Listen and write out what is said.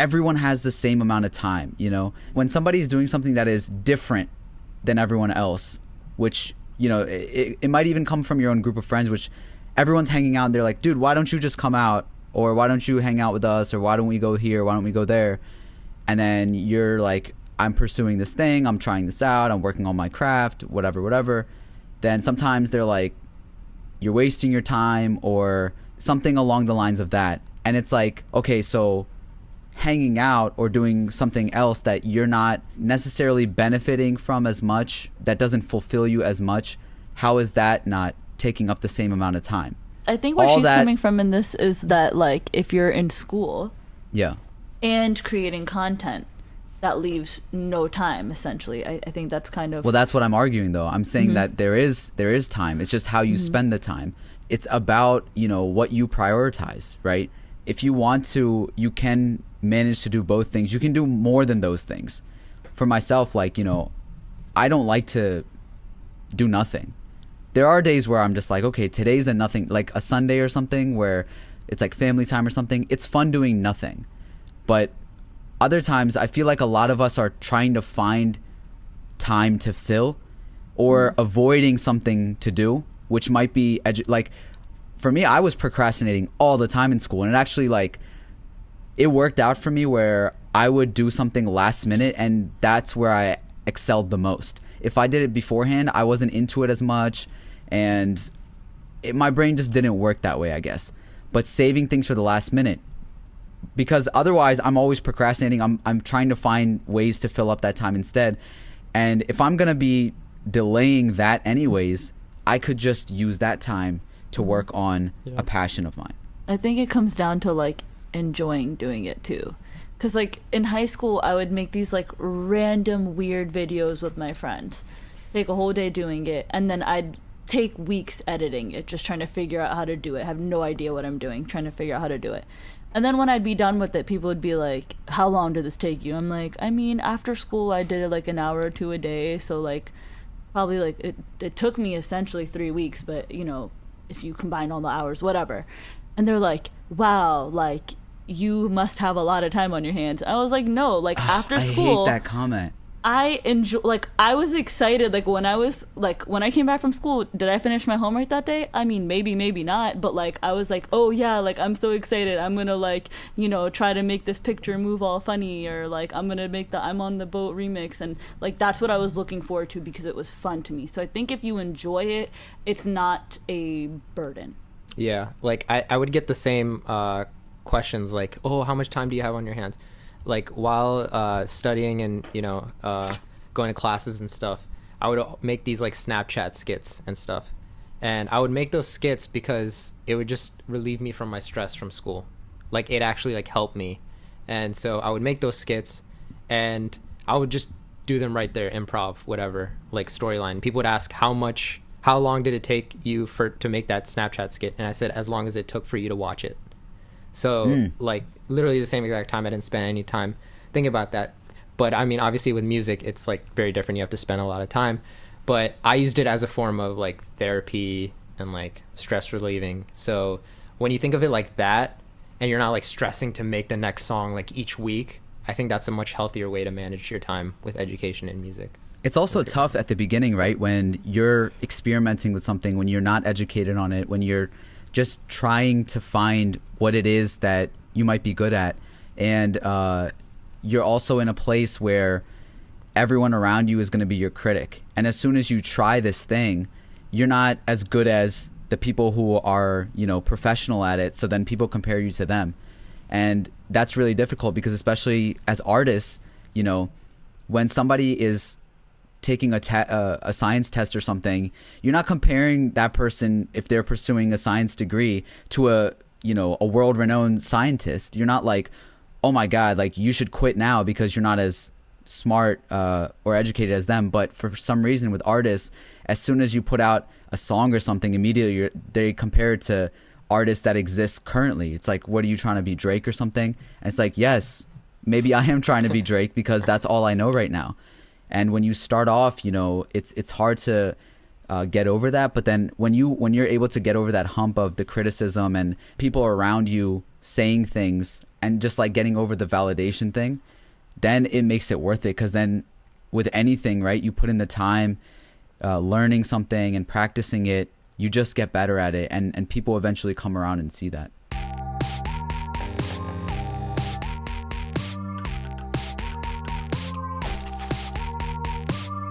everyone has the same amount of time, you know? When somebody's doing something that is different than everyone else, which, you know, it might even come from your own group of friends, which everyone's hanging out and they're like, dude, why don't you just come out? Or why don't you hang out with us? Or why don't we go here? Why don't we go there? And then you're like, I'm pursuing this thing. I'm trying this out. I'm working on my craft, whatever. Then sometimes they're like, you're wasting your time or something along the lines of that. And it's like, okay, so hanging out or doing something else that you're not necessarily benefiting from as much, that doesn't fulfill you as much, how is that not taking up the same amount of time? I think where she's coming from in this is that, like, if you're in school and creating content, that leaves no time, essentially. I think that's kind of... Well, that's what I'm arguing, though. I'm saying that there is time. It's just how you spend the time. It's about, you know, what you prioritize, right? If you want to, you can manage to do both things. You can do more than those things. For myself, like, you know, I don't like to do nothing. There are days where I'm just like, okay, today's a nothing, like a Sunday or something where it's like family time or something. It's fun doing nothing. But other times I feel like a lot of us are trying to find time to fill or avoiding something to do, which might be like, for me, I was procrastinating all the time in school, and it actually, like, it worked out for me where I would do something last minute, and that's where I excelled the most. If I did it beforehand, I wasn't into it as much, and my brain just didn't work that way, I guess. But saving things for the last minute, because otherwise I'm always procrastinating. I'm trying to find ways to fill up that time instead. And if I'm gonna be delaying that anyways, I could just use that time to work on a passion of mine. I think it comes down to, like, enjoying doing it too. Because, like, in high school, I would make these, like, random weird videos with my friends, take a whole day doing it, and then I'd take weeks editing it, just trying to figure out how to do it. I have no idea what I'm doing, trying to figure out how to do it. And then when I'd be done with it, people would be like, how long did this take you? I'm like, I mean, after school, I did it like an hour or two a day. So, like, probably, like, it took me essentially 3 weeks, but, you know, if you combine all the hours, whatever. And they're like, wow, like, you must have a lot of time on your hands. I was like, no, like, after school, I hate that comment. I enjoy, like, I was excited, like, when I came back from school, did I finish my homework that day? I mean, maybe not, but, like, I was like, oh yeah, like, I'm so excited, I'm gonna, like, you know, try to make this picture move all funny, or, like, I'm gonna make the I'm on the boat remix, and, like, that's what I was looking forward to because it was fun to me. So I think if you enjoy it, it's not a burden. Yeah, like, I would get the same questions, like, oh, how much time do you have on your hands? Like, while studying and, you know, going to classes and stuff, I would make these, like, Snapchat skits and stuff. And I would make those skits because it would just relieve me from my stress from school. Like, it actually, like, helped me. And so I would make those skits, and I would just do them right there, improv, whatever, like, storyline. People would ask, how long did it take you to make that Snapchat skit? And I said, as long as it took for you to watch it. So, like, literally the same exact time. I didn't spend any time thinking about that. But, I mean, obviously with music, it's, like, very different. You have to spend a lot of time. But I used it as a form of, like, therapy and, like, stress relieving. So when you think of it like that, and you're not, like, stressing to make the next song, like, each week, I think that's a much healthier way to manage your time with education and music. It's also tough at the beginning, right? When you're experimenting with something, when you're not educated on it, when you're just trying to find what it is that you might be good at. And you're also in a place where everyone around you is going to be your critic. And as soon as you try this thing, you're not as good as the people who are, you know, professional at it. So then people compare you to them. And that's really difficult because, especially as artists, you know, when somebody is taking a science test or something, you're not comparing that person, if they're pursuing a science degree, to a world-renowned scientist. You're not like, oh my God, like, you should quit now because you're not as smart or educated as them. But for some reason with artists, as soon as you put out a song or something, immediately they compare it to artists that exist currently. It's like, what are you trying to be, Drake or something? And it's like, yes, maybe I am trying to be Drake because that's all I know right now. And when you start off, you know, it's hard to get over that. But then when you're able to get over that hump of the criticism and people around you saying things and just like getting over the validation thing, then it makes it worth it. Because then with anything, right, you put in the time, learning something and practicing it, you just get better at it, and people eventually come around and see that.